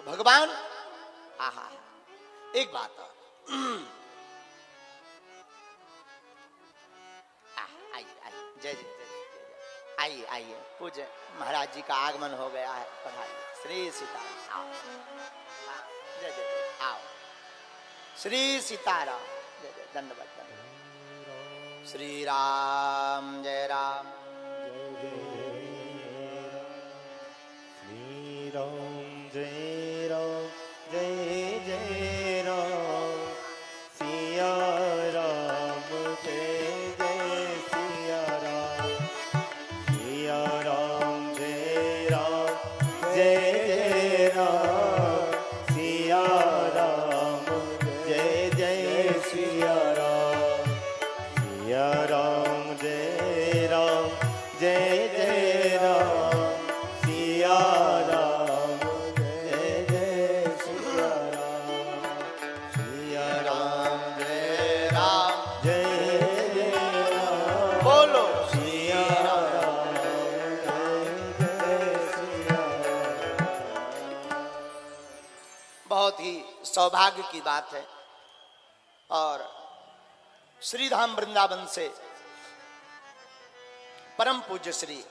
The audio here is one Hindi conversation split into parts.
भगवान आहा एक बात जय जय आइए आइए पूज्य महाराज जी का आगमन हो गया है। पधारिए श्री सीताराम जय जय आओ श्री सीताराम जय जय दंडवत दंडवत श्री राम जय राम श्री राम जय राम जय जय राम सिया राम जय जय सिया राम सिया राम जय राम जय जय राम सिया राम जय जय सिया राम सिया राम जय राम जय जय राम सिया राम जय जय सिया राम सिया राम जय राम जय जय राम बोलो सिया राम जय जय सिया राम। बहुत ही सौभाग्य की बात है। और श्रीधाम वृंदावन से परम पूज्य श्री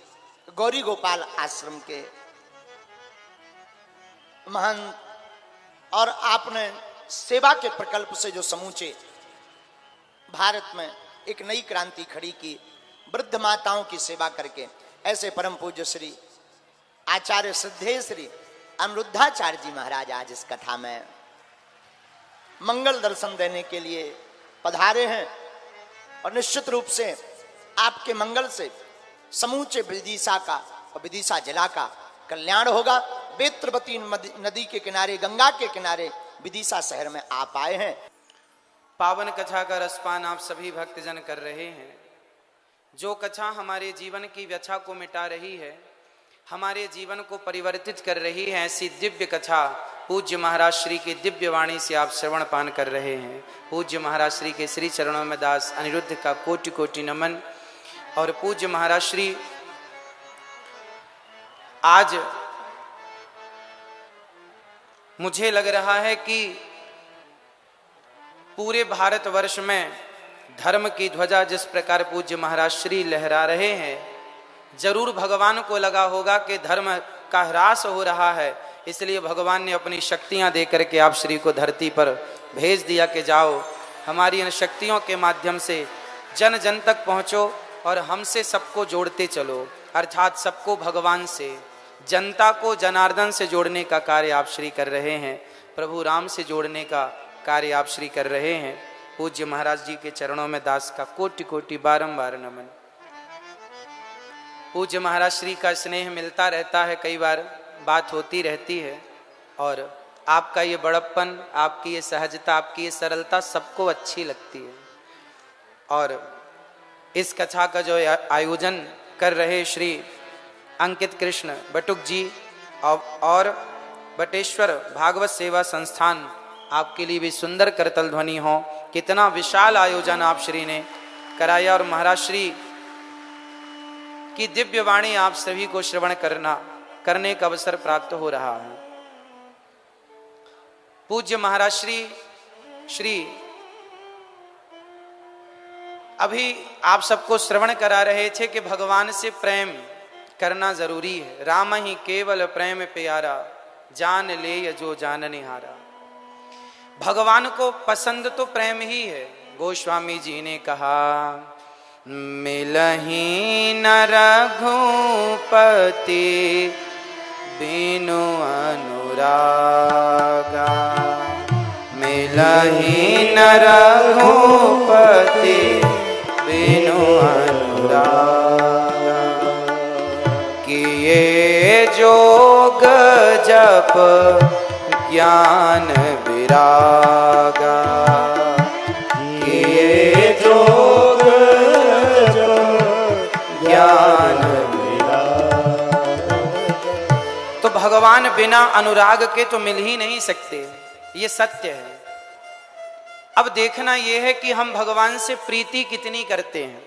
गौरी गोपाल आश्रम के महान और आपने सेवा के प्रकल्प से जो समूचे भारत में एक नई क्रांति खड़ी की, वृद्ध माताओं की सेवा करके, ऐसे परम पूज्य श्री आचार्य श्रद्धेय श्री अनिरुद्धाचार्य जी महाराज आज इस कथा में मंगल दर्शन देने के लिए पधारे हैं। और निश्चित रूप से आपके मंगल से समूचे विदिशा का और विदिशा जिला का कल्याण होगा। बेत्रवती नदी के किनारे, गंगा के किनारे विदिशा शहर में आप आए हैं। पावन कथा का रसपान आप सभी भक्तजन कर रहे हैं। जो कथा हमारे जीवन की व्यथा को मिटा रही है, हमारे जीवन को परिवर्तित कर रही है, ऐसी दिव्य कथा पूज्य महाराज श्री की दिव्य वाणी से आप श्रवण पान कर रहे हैं। पूज्य महाराज श्री के श्री चरणों में दास अनिरुद्ध का कोटि कोटि नमन। और पूज्य महाराज श्री आज मुझे लग रहा है कि पूरे भारतवर्ष में धर्म की ध्वजा जिस प्रकार पूज्य महाराज श्री लहरा रहे हैं, जरूर भगवान को लगा होगा कि धर्म का ह्रास हो रहा है, इसलिए भगवान ने अपनी शक्तियां देकर के आप श्री को धरती पर भेज दिया कि जाओ हमारी इन शक्तियों के माध्यम से जन जन तक पहुंचो और हमसे सबको जोड़ते चलो, अर्थात सबको भगवान से, जनता को जनार्दन से जोड़ने का कार्य आप श्री कर रहे हैं। प्रभु राम से जोड़ने का कार्य आप श्री कर रहे हैं। पूज्य महाराज जी के चरणों में दास का कोटि कोटि बारंबार नमन। पूज्य महाराज श्री का स्नेह मिलता रहता है, कई बार बात होती रहती है, और आपका ये बड़प्पन, आपकी ये सहजता, आपकी ये सरलता सबको अच्छी लगती है। और इस कथा का जो आयोजन कर रहे श्री अंकित कृष्ण बटुक जी और बटेश्वर भागवत सेवा संस्थान, आपके लिए भी सुंदर करतल ध्वनि हो। कितना विशाल आयोजन आप श्री ने कराया और महाराज श्री की दिव्य वाणी आप सभी को श्रवण करने का अवसर प्राप्त हो रहा है। पूज्य महाराज श्री अभी आप सबको श्रवण करा रहे थे कि भगवान से प्रेम करना जरूरी है। राम ही केवल प्रेम प्यारा, जान ले जो जाननिहारा। भगवान को पसंद तो प्रेम ही है। गोस्वामी जी ने कहा, मिलही न रघुपति बिनु अनुरागा, मिलही न रघुपति बिनु अनुरागा। किए जोग जप ज्ञान विरागा, किए जोग ज्ञान विरागा। तो भगवान बिना अनुराग के तो मिल ही नहीं सकते, ये सत्य है। अब देखना यह है कि हम भगवान से प्रीति कितनी करते हैं।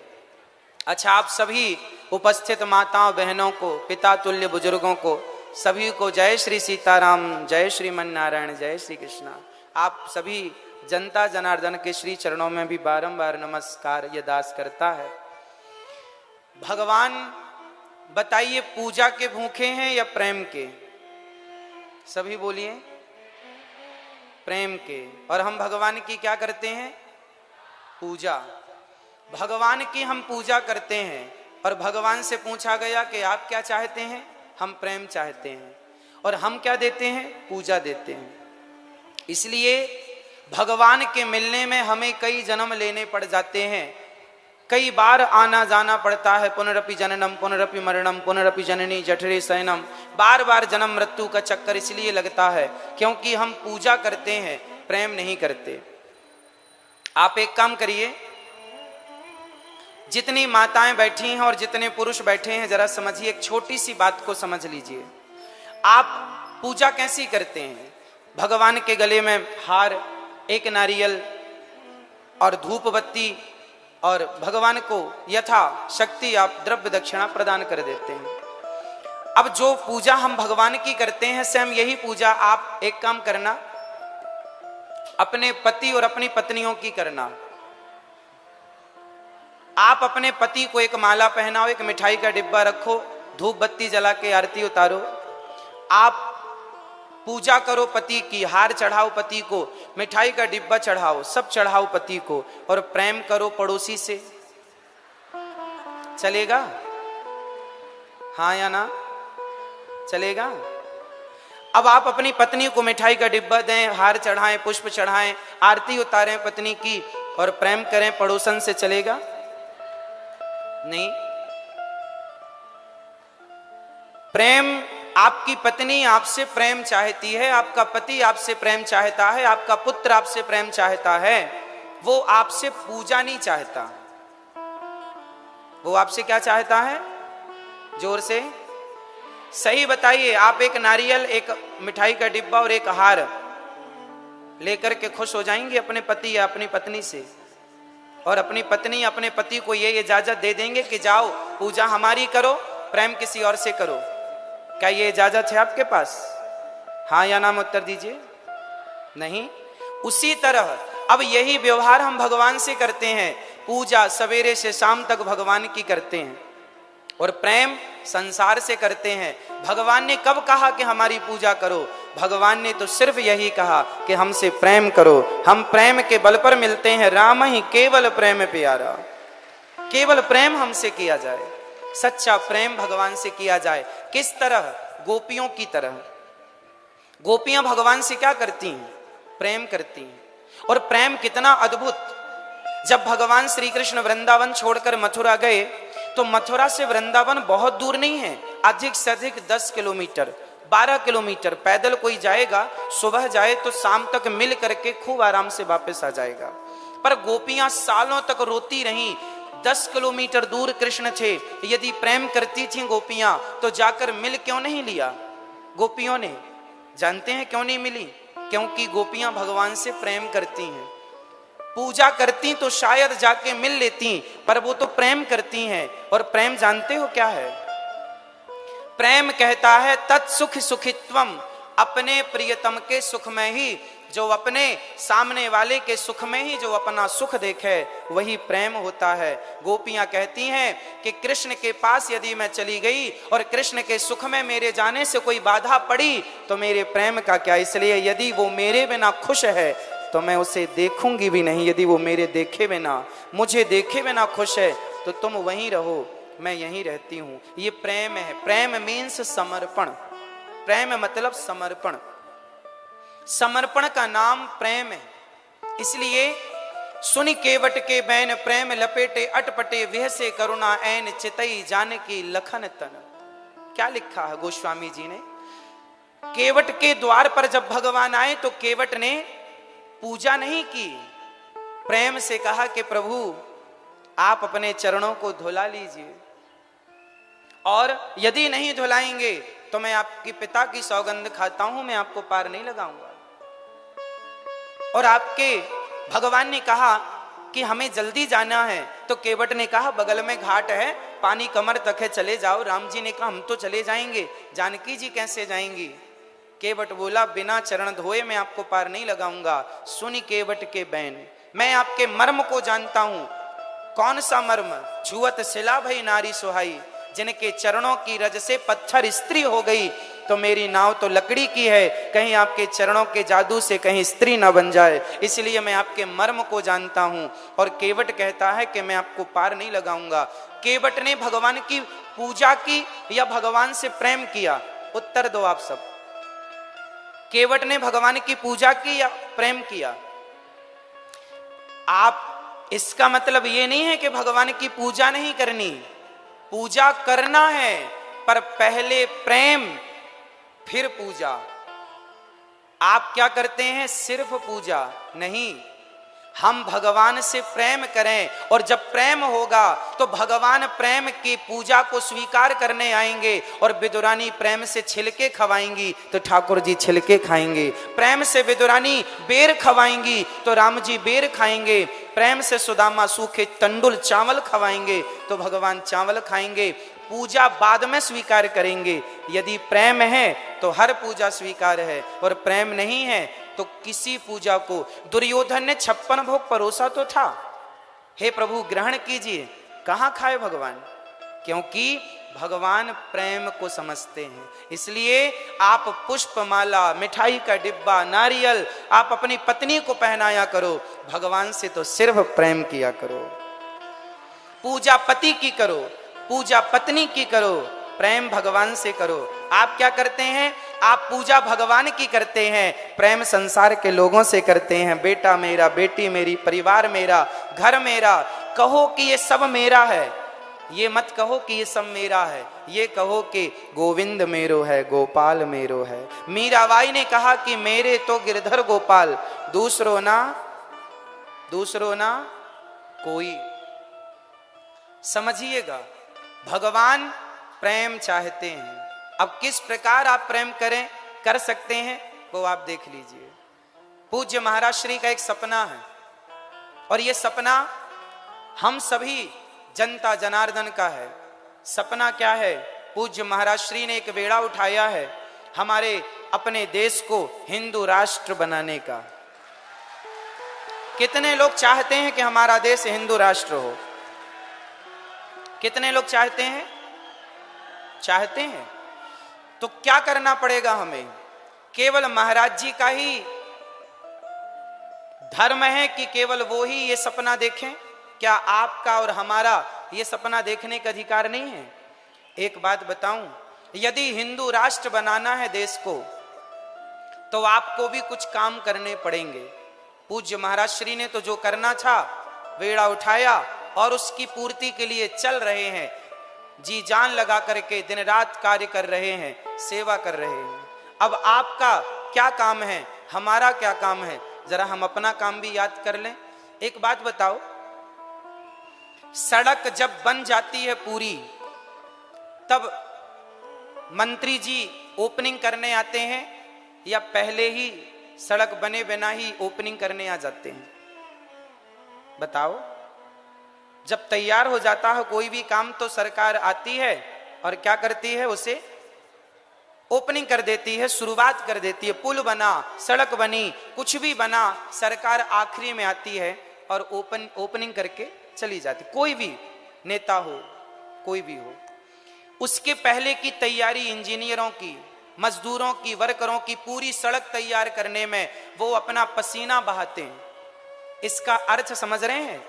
अच्छा, आप सभी उपस्थित माताओं बहनों को, पिता तुल्य बुजुर्गों को सभी को जय श्री सीताराम, जय श्रीमन नारायण, जय श्री कृष्णा। आप सभी जनता जनार्दन के श्री चरणों में भी बारंबार नमस्कार ये दास करता है। भगवान बताइए, पूजा के भूखे हैं या प्रेम के? सभी बोलिए, प्रेम के। और हम भगवान की क्या करते हैं? पूजा। भगवान की हम पूजा करते हैं और भगवान से पूछा गया कि आप क्या चाहते हैं? हम प्रेम चाहते हैं। और हम क्या देते हैं? पूजा देते हैं। इसलिए भगवान के मिलने में हमें कई जन्म लेने पड़ जाते हैं, कई बार आना जाना पड़ता है। पुनरपि जननम पुनरपि मरणम पुनरपि जननी जठरे शयनम। बार बार जन्म मृत्यु का चक्कर इसलिए लगता है क्योंकि हम पूजा करते हैं, प्रेम नहीं करते। आप एक काम करिए, जितनी माताएं बैठी हैं और जितने पुरुष बैठे हैं, जरा समझिए, एक छोटी सी बात को समझ लीजिए। आप पूजा कैसी करते हैं? भगवान के गले में हार, एक नारियल और धूप बत्ती, और भगवान को यथा शक्ति आप द्रव्य दक्षिणा प्रदान कर देते हैं। अब जो पूजा हम भगवान की करते हैं, स्वयं यही पूजा आप एक काम करना, अपने पति और अपनी पत्नियों की करना। आप अपने पति को एक माला पहनाओ, एक मिठाई का डिब्बा रखो, धूप बत्ती जला के आरती उतारो। आप पूजा करो पति की, हार चढ़ाओ पति को, मिठाई का डिब्बा चढ़ाओ, सब चढ़ाओ पति को, और प्रेम करो पड़ोसी से। चलेगा? हाँ या ना? चलेगा? अब आप अपनी पत्नी को मिठाई का डिब्बा दें, हार चढ़ाएं, पुष्प चढ़ाएं, आरती उतारें पत्नी की और प्रेम करें पड़ोसन से, चलेगा? नहीं। प्रेम, आपकी पत्नी आपसे प्रेम चाहती है, आपका पति आपसे प्रेम चाहता है, आपका पुत्र आपसे प्रेम चाहता है, वो आपसे पूजा नहीं चाहता। वो आपसे क्या चाहता है? जोर से सही बताइए। आप एक नारियल, एक मिठाई का डिब्बा और एक हार लेकर के खुश हो जाएंगे अपने पति या अपनी पत्नी से, और अपनी पत्नी अपने पति को ये इजाजत दे देंगे कि जाओ पूजा हमारी करो, प्रेम किसी और से करो? क्या ये इजाजत है आपके पास? हाँ या ना में उत्तर दीजिए। नहीं। उसी तरह अब यही व्यवहार हम भगवान से करते हैं। पूजा सवेरे से शाम तक भगवान की करते हैं और प्रेम संसार से करते हैं। भगवान ने कब कहा कि हमारी पूजा करो? भगवान ने तो सिर्फ यही कहा कि हमसे प्रेम करो। हम प्रेम के बल पर मिलते हैं। राम ही केवल प्रेम प्यारा, केवल प्रेम हमसे किया जाए, सच्चा प्रेम भगवान से किया जाए। किस तरह? गोपियों की तरह। गोपियां भगवान से क्या करती हैं? प्रेम करती हैं। और प्रेम कितना अद्भुत! जब भगवान श्री कृष्ण वृंदावन छोड़कर मथुरा गए तो मथुरा से वृंदावन बहुत दूर नहीं है, अधिक से अधिक 10 किलोमीटर, 12 किलोमीटर पैदल कोई जाएगा, सुबह जाए तो शाम तक मिल करके खूब आराम से वापस आ जाएगा। पर गोपियां सालों तक रोती रहीं। 10 किलोमीटर दूर कृष्ण थे, यदि प्रेम करती थी गोपियां तो जाकर मिल क्यों नहीं लिया गोपियों ने? जानते हैं क्यों नहीं मिली? क्योंकि गोपियां भगवान से प्रेम करती हैं। पूजा करती तो शायद जाके मिल लेती, पर वो तो प्रेम करती हैं। और प्रेम जानते हो क्या है? प्रेम कहता है तत्सुख सुखित्वम, अपने प्रियतम के सुख में ही, जो अपने सामने वाले के सुख में ही जो अपना सुख देखे, वही प्रेम होता है। गोपियां कहती हैं कि कृष्ण के पास यदि मैं चली गई और कृष्ण के सुख में मेरे जाने से कोई बाधा पड़ी तो मेरे प्रेम का क्या? इसलिए यदि वो मेरे बिना खुश है तो मैं उसे देखूंगी भी नहीं। यदि वो मेरे देखे बिना, मुझे देखे बिना खुश है तो तुम वहीं रहो, मैं यहीं रहती हूं। ये प्रेम है। प्रेम मीन्स समर्पण। प्रेम मतलब समर्पण। समर्पण का नाम प्रेम है। इसलिए सुनि केवट के बैन, प्रेम लपेटे अटपटे, विह से करुणा ऐन चितई जानकी लखन तन। क्या लिखा है गोस्वामी जी ने? केवट के द्वार पर जब भगवान आए तो केवट ने पूजा नहीं की, प्रेम से कहा कि प्रभु आप अपने चरणों को धुला लीजिए, और यदि नहीं धुलाएंगे तो मैं आपके पिता की सौगंध खाता हूं, मैं आपको पार नहीं लगाऊंगा। और आपके भगवान ने कहा कि हमें जल्दी जाना है। तो केवट ने कहा बगल में घाट है, पानी कमर तक है, चले जाओ। राम जी ने कहा हम तो चले जाएंगे, जानकी जी कैसे जाएंगी? केवट बोला बिना चरण धोए मैं आपको पार नहीं लगाऊंगा। सुनी केवट के बैन, मैं आपके मर्म को जानता हूं। कौन सा मर्म? छुअत शिला भई नारी सुहाई, जिनके चरणों की रज से पत्थर स्त्री हो गई। तो मेरी नाव तो लकड़ी की है, कहीं आपके चरणों के जादू से कहीं स्त्री ना बन जाए, इसलिए मैं आपके मर्म को जानता हूं। और केवट कहता है कि मैं आपको पार नहीं लगाऊंगा। केवट ने भगवान की पूजा की या भगवान से प्रेम किया? उत्तर दो आप सब। केवट ने भगवान की पूजा की या प्रेम किया? आप, इसका मतलब ये नहीं है कि भगवान की पूजा नहीं करनी, पूजा करना है, पर पहले प्रेम फिर पूजा। आप क्या करते हैं? सिर्फ पूजा नहीं, हम भगवान से प्रेम करें, और जब प्रेम होगा तो भगवान प्रेम की पूजा को स्वीकार करने आएंगे। और विदुरानी प्रेम से छिलके खवाएंगी तो ठाकुर जी छिलके खाएंगे, प्रेम से विदुरानी बेर खवाएंगी तो राम जी बेर खाएंगे, प्रेम से सुदामा सूखे तंडुल चावल खवाएंगे तो भगवान चावल खाएंगे। पूजा बाद में स्वीकार करेंगे। यदि प्रेम है तो हर पूजा स्वीकार है, और प्रेम नहीं है तो किसी पूजा को। दुर्योधन ने 56 भोग परोसा तो था, हे प्रभु ग्रहण कीजिए, कहां खाए भगवान? क्योंकि भगवान प्रेम को समझते हैं। इसलिए आप पुष्पमाला, मिठाई का डिब्बा, नारियल आप अपनी पत्नी को पहनाया करो, भगवान से तो सिर्फ प्रेम किया करो। पूजा पति की करो, पूजा पत्नी की करो, प्रेम भगवान से करो। आप क्या करते हैं? आप पूजा भगवान की करते हैं, प्रेम संसार के लोगों से करते हैं। बेटा मेरा, बेटी मेरी, परिवार मेरा, घर मेरा। कहो कि ये सब मेरा है, ये मत कहो कि ये सब मेरा है, ये कहो कि गोविंद मेरो है, गोपाल मेरो है। मीराबाई ने कहा कि मेरे तो गिरधर गोपाल, दूसरो ना कोई। समझिएगा, भगवान प्रेम चाहते हैं। अब किस प्रकार आप प्रेम कर सकते हैं वो आप देख लीजिए। पूज्य महाराज श्री का एक सपना है, और ये सपना हम सभी जनता जनार्दन का है। सपना क्या है? पूज्य महाराज श्री ने एक बेड़ा उठाया है हमारे अपने देश को हिंदू राष्ट्र बनाने का। कितने लोग चाहते हैं कि हमारा देश हिंदू राष्ट्र हो? कितने लोग चाहते हैं? चाहते हैं। तो क्या करना पड़ेगा हमें? केवल महाराज जी का ही धर्म है कि केवल वो ही ये सपना देखें? क्या आपका और हमारा ये सपना देखने का अधिकार नहीं है? एक बात बताऊं, यदि हिंदू राष्ट्र बनाना है देश को, तो आपको भी कुछ काम करने पड़ेंगे। पूज्य महाराज श्री ने तो जो करना था बेड़ा उठाया, और उसकी पूर्ति के लिए चल रहे हैं, जी जान लगा करके दिन रात कार्य कर रहे हैं, सेवा कर रहे हैं। अब आपका क्या काम है, हमारा क्या काम है? जरा हम अपना काम भी याद कर लें। एक बात बताओ, सड़क जब बन जाती है पूरी, तब मंत्री जी ओपनिंग करने आते हैं या पहले ही सड़क बने बिना ही ओपनिंग करने आ जाते हैं? बताओ। जब तैयार हो जाता है कोई भी काम तो सरकार आती है और क्या करती है? उसे ओपनिंग कर देती है, शुरुआत कर देती है। पुल बना, सड़क बनी, कुछ भी बना, सरकार आखिरी में आती है और ओपनिंग करके चली जाती। कोई भी नेता हो, कोई भी हो, उसके पहले की तैयारी इंजीनियरों की, मजदूरों की, वर्करों की पूरी सड़क तैयार करने में वो अपना पसीना बहाते हैं। इसका अर्थ समझ रहे हैं?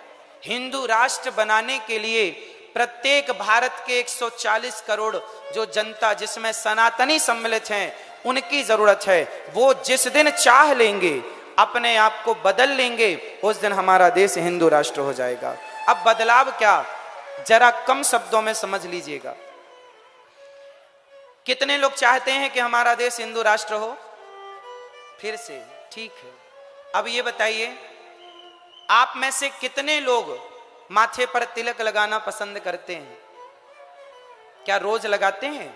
हिंदू राष्ट्र बनाने के लिए प्रत्येक भारत के 140 करोड़ जो जनता, जिसमें सनातनी सम्मिलित हैं, उनकी जरूरत है। वो जिस दिन चाह लेंगे, अपने आप को बदल लेंगे, उस दिन हमारा देश हिंदू राष्ट्र हो जाएगा। अब बदलाव क्या, जरा कम शब्दों में समझ लीजिएगा। कितने लोग चाहते हैं कि हमारा देश हिंदू राष्ट्र हो? फिर से ठीक है। अब ये बताइए, आप में से कितने लोग माथे पर तिलक लगाना पसंद करते हैं? क्या रोज लगाते हैं?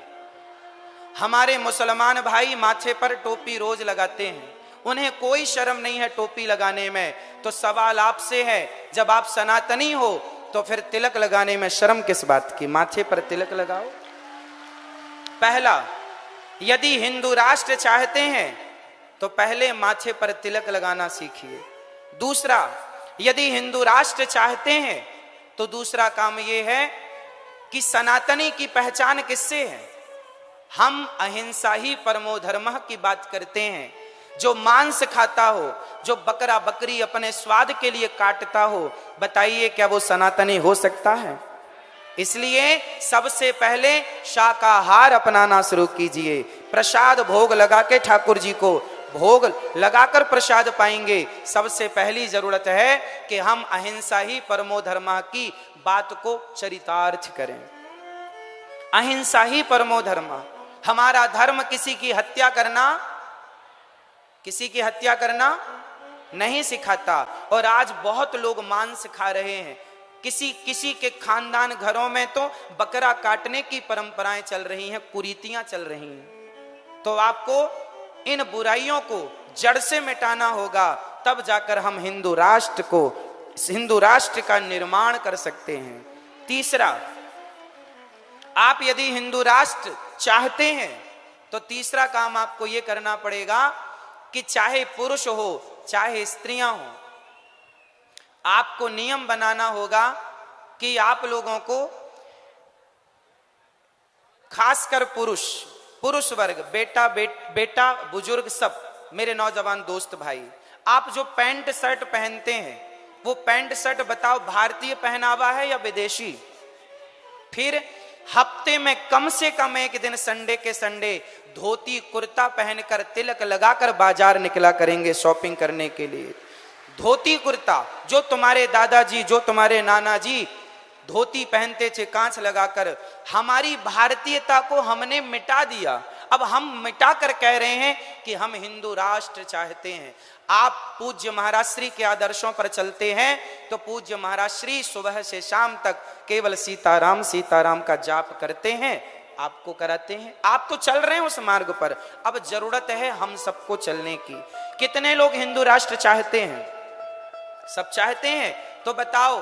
हमारे मुसलमान भाई माथे पर टोपी रोज लगाते हैं। उन्हें कोई शर्म नहीं है टोपी लगाने में। तो सवाल आपसे है, जब आप सनातनी हो तो फिर तिलक लगाने में शर्म किस बात की? माथे पर तिलक लगाओ। पहला, यदि हिंदू राष्ट्र चाहते हैं तो पहले माथे पर तिलक लगाना सीखिए। दूसरा, यदि हिंदू राष्ट्र चाहते हैं तो दूसरा काम यह है कि सनातनी की पहचान किससे है? हम अहिंसा ही परमो धर्मः की बात करते हैं। जो मांस खाता हो, जो बकरा बकरी अपने स्वाद के लिए काटता हो, बताइए क्या वो सनातनी हो सकता है? इसलिए सबसे पहले शाकाहार अपनाना शुरू कीजिए। प्रसाद भोग लगा के ठाकुर जी को भोग लगाकर प्रसाद पाएंगे। सबसे पहली जरूरत है कि हम अहिंसा ही परमो धर्मः की बात को चरितार्थ करें। अहिंसा ही परमो धर्मः। हमारा धर्म किसी की हत्या करना नहीं सिखाता। और आज बहुत लोग मांस खा रहे हैं। किसी के खानदान घरों में तो बकरा काटने की परंपराएं चल रही हैं, कुरीतियां चल रही हैं। तो आपको इन बुराइयों को जड़ से मिटाना होगा, तब जाकर हम हिंदू राष्ट्र का निर्माण कर सकते हैं। तीसरा, आप यदि हिंदू राष्ट्र चाहते हैं तो तीसरा काम आपको यह करना पड़ेगा कि चाहे पुरुष हो चाहे स्त्रियां हो, आपको नियम बनाना होगा कि आप लोगों को, खासकर पुरुष वर्ग, बेटा बुजुर्ग, सब मेरे नौजवान दोस्त भाई, आप जो पैंट शर्ट पहनते हैं वो पैंट शर्ट बताओ भारतीय पहनावा है या विदेशी? फिर हफ्ते में कम से कम एक दिन संडे के संडे धोती कुर्ता पहनकर तिलक लगाकर बाजार निकला करेंगे शॉपिंग करने के लिए। धोती कुर्ता, जो तुम्हारे दादाजी, जो तुम्हारे नाना जी धोती पहनते थे कांच लगाकर, हमारी भारतीयता को हमने मिटा दिया। अब हम मिटा कर कह रहे हैं कि हम हिंदू राष्ट्र चाहते हैं। आप पूज्य महाराज श्री के आदर्शों पर चलते हैं तो पूज्य महाराज श्री सुबह से शाम तक केवल सीताराम सीताराम का जाप करते हैं, आपको कराते हैं। आप तो चल रहे हैं उस मार्ग पर, अब जरूरत है हम सबको चलने की। कितने लोग हिंदू राष्ट्र चाहते हैं? सब चाहते हैं। तो बताओ,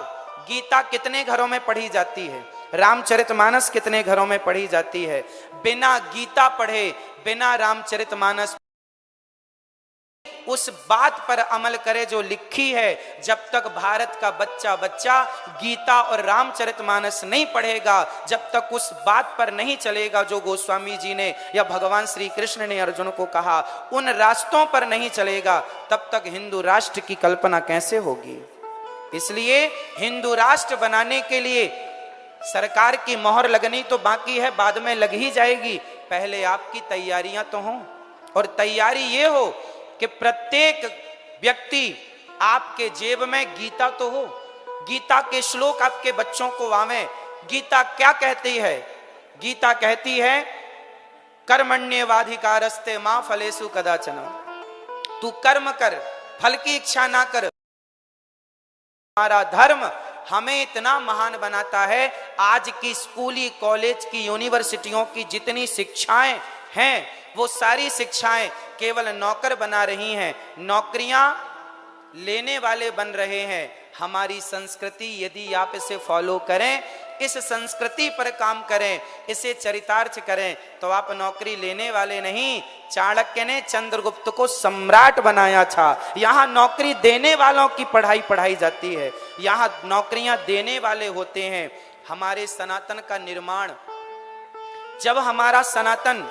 गीता कितने घरों में पढ़ी जाती है? रामचरितमानस कितने घरों में पढ़ी जाती है? बिना गीता पढ़े, बिना रामचरितमानस उस बात पर अमल करे जो लिखी है। जब तक भारत का बच्चा गीता और रामचरितमानस नहीं पढ़ेगा, जब तक उस बात पर नहीं चलेगा जो गोस्वामी जी ने या भगवान श्री कृष्ण ने अर्जुन को कहा, उन रास्तों पर नहीं चलेगा, तब तक हिंदू राष्ट्र की कल्पना कैसे होगी? इसलिए हिंदू राष्ट्र बनाने के लिए सरकार की मोहर लगनी तो बाकी है, बाद में लग ही जाएगी। पहले आपकी तैयारियां तो हों, और तैयारी ये हो कि प्रत्येक व्यक्ति आपके जेब में गीता तो हो, गीता के श्लोक आपके बच्चों को आवे। गीता क्या कहती है? गीता कहती है कर्मण्येवाधिकारस्ते मां फलेषु कदाचन। तू कर्म कर, फल की इच्छा ना कर। हमारा धर्म हमें इतना महान बनाता है। आज की स्कूली, कॉलेज की, यूनिवर्सिटियों की जितनी शिक्षाएं हैं, वो सारी शिक्षाएं केवल नौकर बना रही हैं, नौकरियां लेने वाले बन रहे हैं। हमारी संस्कृति यदि आप इसे फॉलो करें, इस संस्कृति पर काम करें, इसे चरितार्थ करें, तो आप नौकरी लेने वाले नहीं। चाणक्य ने चंद्रगुप्त को सम्राट बनाया था। यहाँ नौकरी देने वालों की पढ़ाई जाती है, यहाँ नौकरियां देने वाले होते हैं। हमारे सनातन का निर्माण, जब हमारा सनातन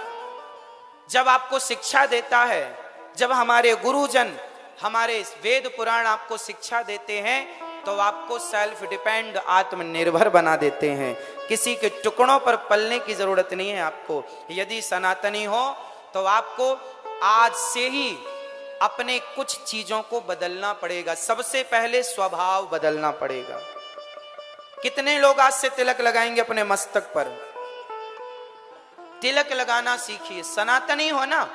जब आपको शिक्षा देता है, जब हमारे गुरुजन, हमारे वेद पुराण आपको शिक्षा देते हैं, तो आपको सेल्फ डिपेंड, आत्मनिर्भर बना देते हैं। किसी के टुकड़ों पर पलने की जरूरत नहीं है आपको। यदि सनातनी हो तो आपको आज से ही अपने कुछ चीजों को बदलना पड़ेगा। सबसे पहले स्वभाव बदलना पड़ेगा। कितने लोग आज से तिलक लगाएंगे अपने मस्तक पर? तिलक लगाना सीखिए। सनातनी हो ना,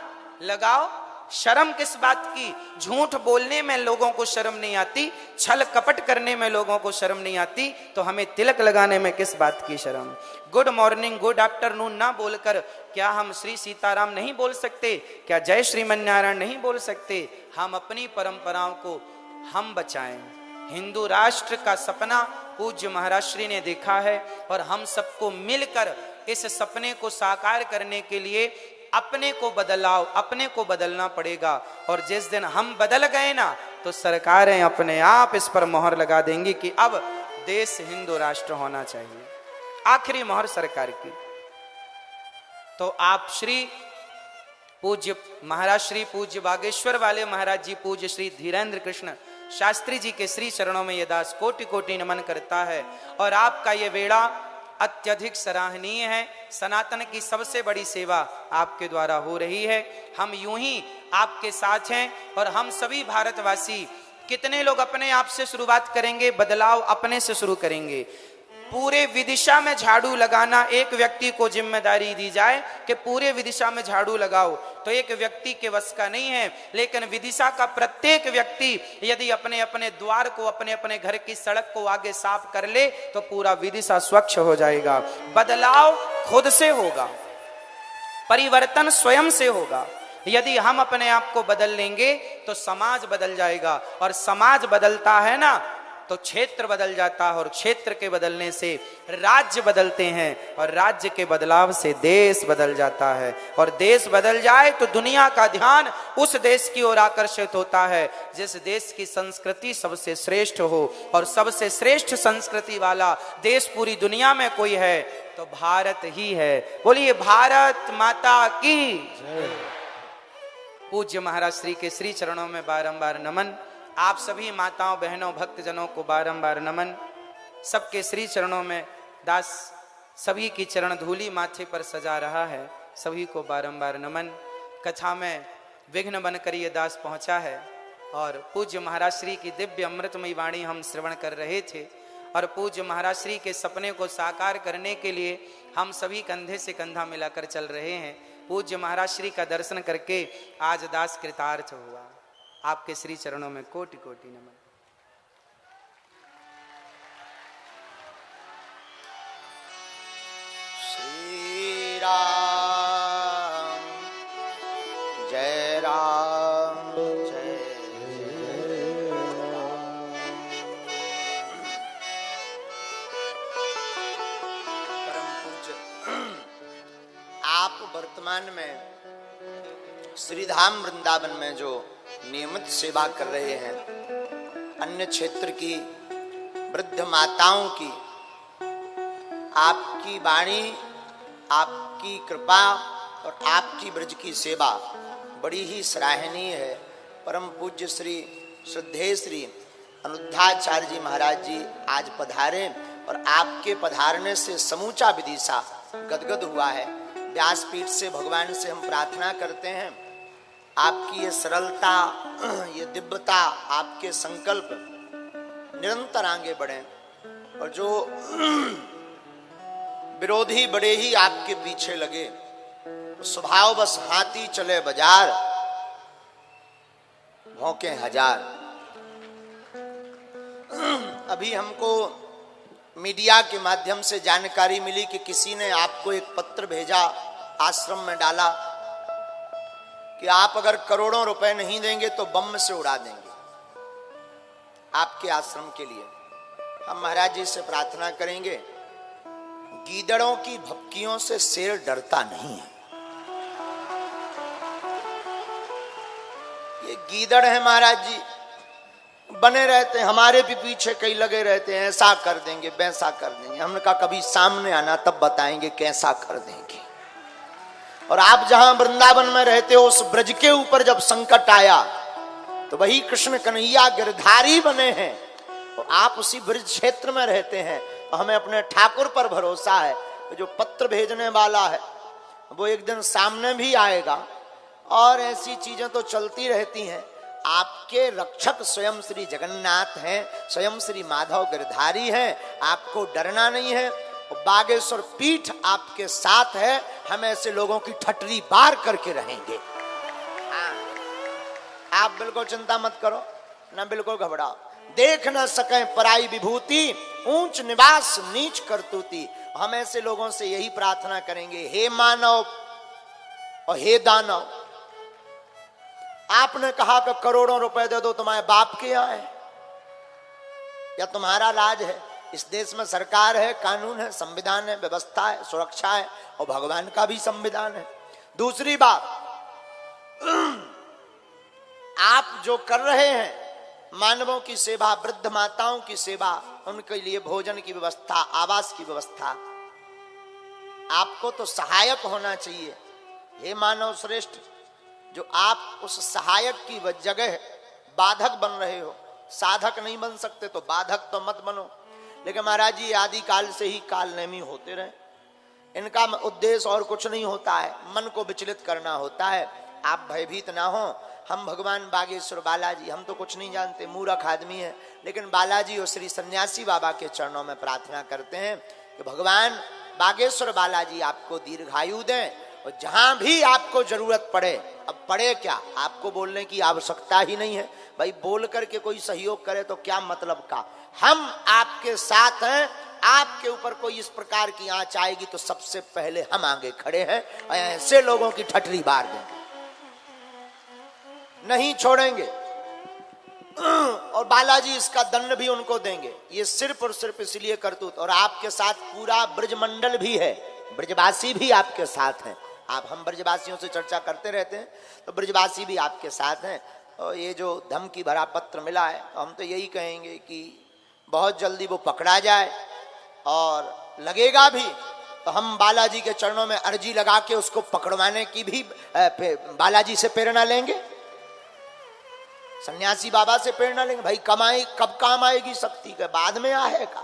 लगाओ। शर्म किस बात की? झूठ बोलने में लोगों को शर्म नहीं आती, छल कपट करने में लोगों को शर्म नहीं आती, तो हमें तिलक लगाने में किस बात की शर्म? गुड मॉर्निंग गुड आफ्टरनून ना बोलकर क्या हम श्री सीताराम नहीं बोल सकते? क्या जय श्रीमन नारायण नहीं बोल सकते? हम अपनी परंपराओं को हम बचाएं। हिंदू राष्ट्र का सपना पूज्य महाराज श्री ने देखा है और हम सबको मिलकर इस सपने को साकार करने के लिए अपने को बदलना पड़ेगा। और जिस दिन हम बदल गए ना, तो सरकारें अपने आप इस पर मोहर लगा देंगी कि अब देश हिंदू राष्ट्र होना चाहिए। आखिरी मोहर सरकार की। तो आप श्री पूज्य महाराज श्री पूज्य बागेश्वर वाले महाराज जी पूज्य श्री धीरेन्द्र कृष्ण शास्त्री जी के श्री चरणों में यह दास कोटि कोटि नमन करता है। और आपका ये बेड़ा अत्यधिक सराहनीय है। सनातन की सबसे बड़ी सेवा आपके द्वारा हो रही है। हम यूं ही आपके साथ हैं और हम सभी भारतवासी, कितने लोग अपने आप से शुरुआत करेंगे? बदलाव अपने से शुरू करेंगे। पूरे विदिशा में झाड़ू लगाना एक व्यक्ति को जिम्मेदारी दी जाए कि पूरे विदिशा में झाड़ू लगाओ, तो एक व्यक्ति के वश का नहीं है। लेकिन विदिशा का प्रत्येक व्यक्ति यदि अपने अपने द्वार को, अपने अपने घर की सड़क को आगे साफ कर ले, तो पूरा विदिशा स्वच्छ हो जाएगा। बदलाव खुद से होगा, परिवर्तन स्वयं से होगा। यदि हम अपने आप को बदल लेंगे तो समाज बदल जाएगा, और समाज बदलता है ना तो क्षेत्र बदल जाता है, और क्षेत्र के बदलने से राज्य बदलते हैं, और राज्य के बदलाव से देश बदल जाता है, और देश बदल जाए तो दुनिया का ध्यान उस देश की ओर आकर्षित होता है जिस देश की संस्कृति सबसे श्रेष्ठ हो। और सबसे श्रेष्ठ संस्कृति वाला देश पूरी दुनिया में कोई है तो भारत ही है। बोलिए भारत माता की। पूज्य महाराज श्री के श्री चरणों में बारंबार नमन। आप सभी माताओं बहनों भक्तजनों को बारंबार नमन। सबके श्री चरणों में दास सभी की चरण धूली माथे पर सजा रहा है, सभी को बारंबार नमन। कथा में विघ्न बनकर ये दास पहुंचा है और पूज्य महाराज श्री की दिव्य अमृतमयी वाणी हम श्रवण कर रहे थे, और पूज्य महाराज श्री के सपने को साकार करने के लिए हम सभी कंधे से कंधा मिलाकर चल रहे हैं। पूज्य महाराज श्री का दर्शन करके आज दास कृतार्थ हुआ। आपके श्री चरणों में कोटि कोटि नमन। श्री राम जय राम जय परम पूज्य, आप वर्तमान में श्रीधाम वृंदावन में जो नियमित सेवा कर रहे हैं, अन्य क्षेत्र की वृद्ध माताओं की, आपकी वाणी, आपकी कृपा और आपकी ब्रज की सेवा बड़ी ही सराहनीय है। परम पूज्य श्री श्रद्धेय श्री अनुद्धाचार्य जी महाराज जी आज पधारे और आपके पधारने से समूचा विदिशा गदगद हुआ है। व्यासपीठ से भगवान से हम प्रार्थना करते हैं, आपकी ये सरलता, ये दिव्यता, आपके संकल्प निरंतर आगे बढ़े, और जो विरोधी बड़े ही आपके पीछे लगे, स्वभाव बस हाथी चले बाजार भौंके हजार। अभी हमको मीडिया के माध्यम से जानकारी मिली कि किसी ने आपको एक पत्र भेजा, आश्रम में डाला कि आप अगर करोड़ों रुपए नहीं देंगे तो बम से उड़ा देंगे आपके आश्रम के लिए। हम महाराज जी से प्रार्थना करेंगे, गीदड़ों की भपकियों से शेर डरता नहीं है। ये गीदड़ है महाराज जी, बने रहते हैं, हमारे भी पीछे कई लगे रहते हैं, ऐसा कर देंगे वैसा कर देंगे। हमने कहा कभी सामने आना तब बताएंगे कैसा कर देंगे। और आप जहां वृंदावन में रहते हो, उस ब्रज के ऊपर जब संकट आया तो वही कृष्ण कन्हैया गिरधारी बने हैं, और आप उसी ब्रज क्षेत्र में रहते हैं। तो हमें अपने ठाकुर पर भरोसा है, जो पत्र भेजने वाला है वो एक दिन सामने भी आएगा। और ऐसी चीजें तो चलती रहती हैं। आपके रक्षक स्वयं श्री जगन्नाथ हैं, स्वयं श्री माधव गिरधारी हैं, आपको डरना नहीं है। बागेश्वर पीठ आपके साथ है, हम ऐसे लोगों की ठटरी बार करके रहेंगे। आप बिल्कुल चिंता मत करो, ना बिल्कुल घबराओ। देख न सके पराई विभूति, ऊंच निवास नीच करतूती। हम ऐसे लोगों से यही प्रार्थना करेंगे, हे मानव और हे दानव, आपने कहा कि करोड़ों रुपए दे दो, तुम्हारे बाप के यहाँ है या तुम्हारा राज है? इस देश में सरकार है, कानून है, संविधान है, व्यवस्था है, सुरक्षा है, और भगवान का भी संविधान है। दूसरी बात, आप जो कर रहे हैं मानवों की सेवा, वृद्ध माताओं की सेवा, उनके लिए भोजन की व्यवस्था, आवास की व्यवस्था, आपको तो सहायक होना चाहिए। हे मानव श्रेष्ठ, जो आप उस सहायक की जगह बाधक बन रहे हो, साधक नहीं बन सकते तो बाधक तो मत बनो। लेकिन महाराज जी आदि काल से ही काल नेमी होते रहे, इनका उद्देश्य और कुछ नहीं होता है, मन को विचलित करना होता है। आप भयभीत ना हो। हम भगवान बागेश्वर बालाजी, हम तो कुछ नहीं जानते, मूर्ख आदमी है, लेकिन बालाजी और श्री सन्यासी बाबा के चरणों में प्रार्थना करते हैं कि भगवान बागेश्वर बालाजी आपको दीर्घायु दें, और जहां भी आपको जरूरत पड़े, अब पड़े क्या, आपको बोलने की आवश्यकता ही नहीं है भाई, बोल करके कोई सहयोग करे तो क्या मतलब का। हम आपके साथ हैं, आपके ऊपर कोई इस प्रकार की आंच आएगी तो सबसे पहले हम आगे खड़े हैं और ऐसे लोगों की ठटरी बार देंगे, नहीं छोड़ेंगे। और बालाजी इसका दंड भी उनको देंगे। ये सिर्फ और सिर्फ इसलिए करतूत, और आपके साथ पूरा ब्रजमंडल भी है, ब्रजवासी भी आपके साथ हैं। आप, हम ब्रजवासियों से चर्चा करते रहते हैं, तो ब्रजवासी भी आपके साथ हैं। और ये जो धमकी भरा पत्र मिला है, तो हम तो यही कहेंगे कि बहुत जल्दी वो पकड़ा जाए, और लगेगा भी तो हम बालाजी के चरणों में अर्जी लगा के उसको पकड़वाने की भी बालाजी से प्रेरणा लेंगे, सन्यासी बाबा से प्रेरणा लेंगे। भाई कमाई कब काम आएगी शक्ति के, बाद में आएगा।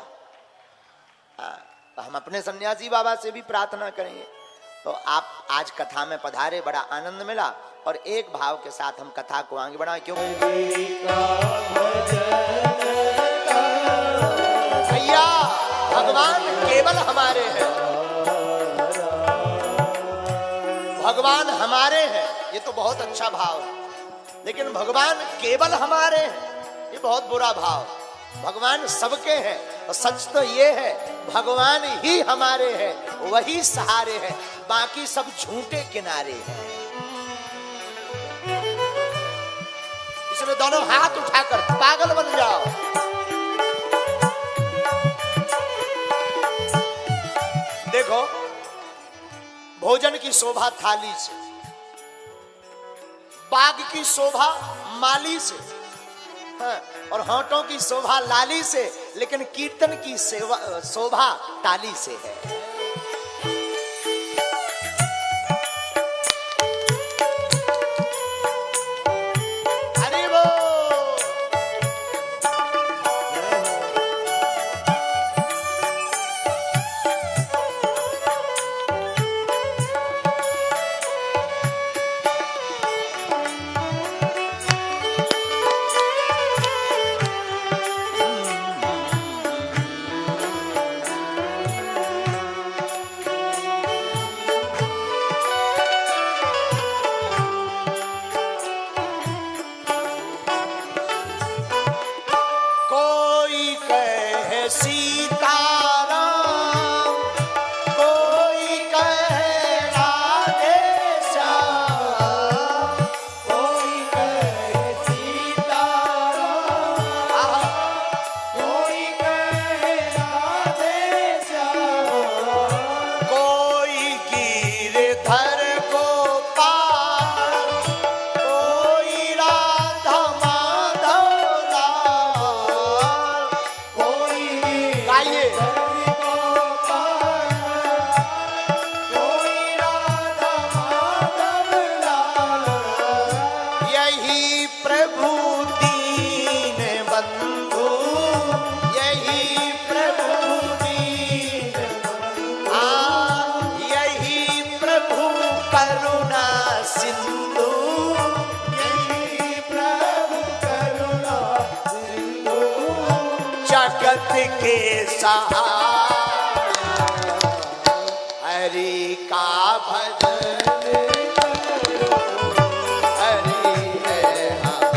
तो हम अपने सन्यासी बाबा से भी प्रार्थना करेंगे। तो आप आज कथा में पधारे, बड़ा आनंद मिला, और एक भाव के साथ हम कथा को आगे बढ़ाएं। क्यों भैया, भगवान केवल हमारे हैं, भगवान हमारे हैं, ये तो बहुत अच्छा भाव है। लेकिन भगवान केवल हमारे हैं, ये बहुत बुरा भाव। भगवान सबके हैं, और सच तो ये है भगवान ही हमारे हैं, वही सहारे हैं, बाकी सब झूठे किनारे हैं। इसलिए दोनों हाथ उठाकर पागल बन जाओ। देखो, भोजन की शोभा थाली से, बाग की शोभा माली से, हाँ, और होंठों की शोभा लाली से, लेकिन कीर्तन की शोभा ताली से है। हरि बोल। के सहारा हरि का भजन करो, हरि है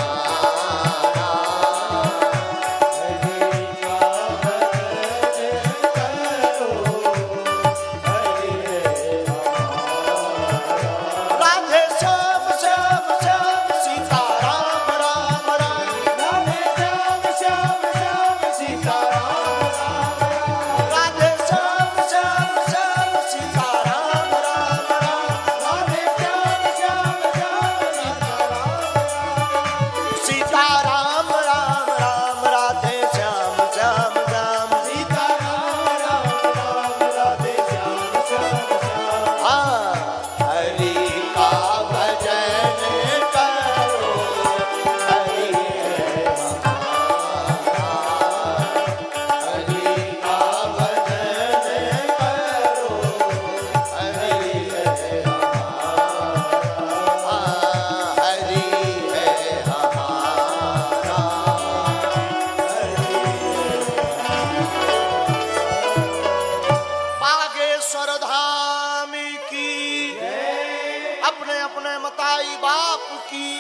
अपने अपने मताई बाप की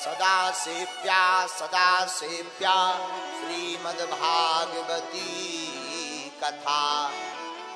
सदा सेव्या श्रीमद् भागवती कथा।